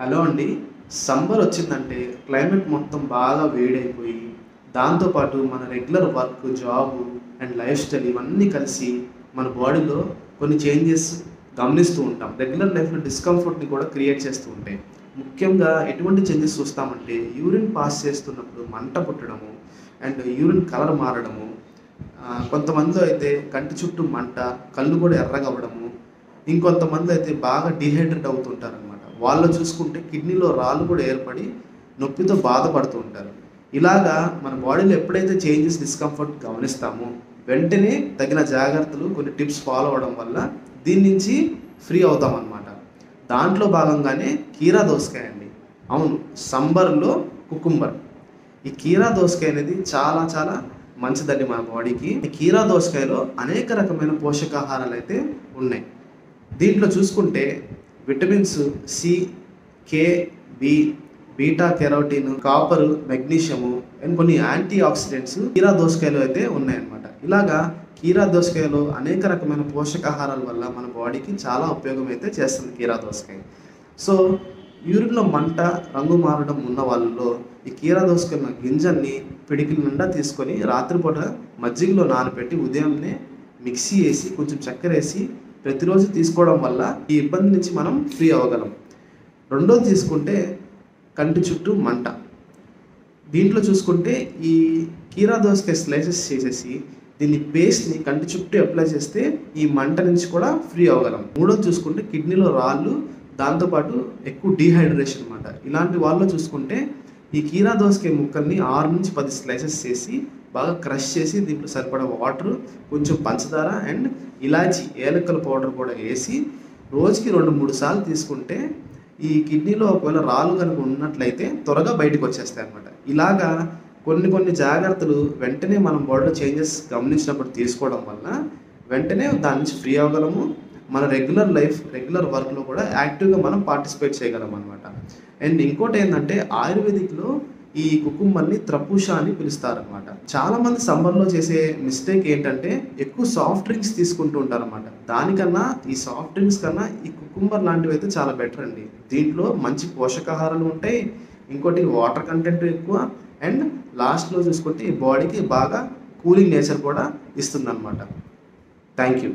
Hello అండి. Summer వచ్చిందంటే climate మొత్తం బాగా వేడైపోయి, దాంతోపాటు మన regular work, job and life style ఇవన్నీ కలిసి మన బాడీలో కొన్ని చేంజెస్ గమనిస్తూ ఉంటాం. రెగ్యులర్ లైఫ్‌లో డిస్కంఫర్ట్‌ని కూడా క్రియేట్ చేస్తూ ఉంటాయి. ముఖ్యంగా ఎటువంటి చేంజెస్ చూస్తామంటే యూరిన్ పాస్ చేస్తున్నప్పుడు మంట పుట్టడము అండ్ యూరిన్ కలర్ మారడము. కొంతమందిలో అయితే కంటి చుట్టూ మంట, కళ్ళు కూడా ఎర్రగా అవ్వడము. ఇంకొంతమంది అయితే బాగా డీహైడ్రేట్ అవుతుంటారనమాట. వాళ్ళు చూసుకుంటే కిడ్నీలో రాళ్ళు కూడా ఏర్పడి నొప్పితో బాధపడుతూ ఉంటారు. ఇలాగా మన బాడీలో ఎప్పుడైతే చేంజెస్, డిస్కంఫర్ట్ గమనిస్తామో వెంటనే తగిన జాగ్రత్తలు, కొన్ని టిప్స్ ఫాలో అవ్వడం వల్ల దీని నుంచి ఫ్రీ అవుతామన్నమాట. దాంట్లో భాగంగానే కీరా దోసకాయ అండి. అవును, సంబర్‌లో కుకుంబర్. ఈ కీరా దోసకాయ అనేది చాలా చాలా మంచిదండి మన బాడీకి. ఈ కీరా దోసకాయలో అనేక రకమైన పోషకాహారాలు అయితే ఉన్నాయి. దీంట్లో చూసుకుంటే vitamins C, K, B, beta carotene, copper, magnesium and కొన్ని యాంటీ ఆక్సిడెంట్స్ కీరా దోసకాయలో అయితే ఉన్నాయన్నమాట. ఇలాగా కీరా దోసకాయలో అనేక రకమైన పోషకాహారాల వల్ల మన బాడీకి చాలా ఉపయోగం అయితే చేస్తుంది కీరా దోసకాయ. సో యూరిన్‌లో మంట, రంగు మారడం ఉన్న వాళ్ళలో ఈ కీరా దోసకాయ గింజల్ని పిడికిలి నిండా తీసుకొని రాత్రిపూట మజ్జిగలో నానబెట్టి ఉదయాన్నే మిక్సీ వేసి కొంచెం చక్కెర వేసి ప్రతిరోజు తీసుకోవడం వల్ల ఈ ఇబ్బంది నుంచి మనం ఫ్రీ అవ్వగలం. రెండోది తీసుకుంటే కంటి చుట్టూ మంట. దీంట్లో చూసుకుంటే ఈ కీరా దోసకాయ స్లైసెస్ చేసేసి దీన్ని పేస్ట్‌ని కంటి చుట్టూ అప్లై చేస్తే ఈ మంట నుంచి కూడా ఫ్రీ అవ్వగలం. మూడోది చూసుకుంటే కిడ్నీలో రాళ్ళు, దాంతోపాటు ఎక్కువ డీహైడ్రేషన్ అనమాట. ఇలాంటి వాళ్ళలో చూసుకుంటే ఈ కీరా దోసకాయ ముక్కల్ని 6 నుంచి 10 స్లైసెస్ చేసి బాగా క్రష్ చేసి దీంట్లో సరిపడా వాటర్, కొంచెం పంచదార అండ్ ఇలాచి, ఏలక్కల పౌడర్ కూడా వేసి రోజుకి 2-3 సార్లు తీసుకుంటే ఈ కిడ్నీలో ఒకవేళ రాళ్ళు కనుక ఉన్నట్లయితే త్వరగా బయటకు వచ్చేస్తాయి అన్నమాట. ఇలాగా కొన్ని జాగ్రత్తలు వెంటనే మనం బాడీలో చేంజెస్ గమనించినప్పుడు తీసుకోవడం వల్ల వెంటనే దాని నుంచి ఫ్రీ అవ్వగలము. మన రెగ్యులర్ వర్క్‌లో కూడా యాక్టివ్‌గా మనం పార్టిసిపేట్ చేయగలం అనమాట. అండ్ ఇంకోటి ఏంటంటే ఆయుర్వేదిక్‌లో ఈ కుకుంబర్‌ని త్రపుష అని పిలుస్తారనమాట. చాలామంది సమ్మర్‌లో చేసే మిస్టేక్ ఏంటంటే ఎక్కువ సాఫ్ట్ డ్రింక్స్ తీసుకుంటూ ఉంటారనమాట. దానికన్నా ఈ సాఫ్ట్ డ్రింక్స్ కన్నా ఈ కుకుంబర్ లాంటివి అయితే చాలా బెటర్ అండి. దీంట్లో మంచి పోషకాహారాలు ఉంటాయి. ఇంకోటి వాటర్ కంటెంట్ ఎక్కువ అండ్ లాస్ట్‌లో చూసుకుంటే ఈ బాడీకి బాగా కూలింగ్ నేచర్ కూడా ఇస్తుందన్నమాట. Thank you.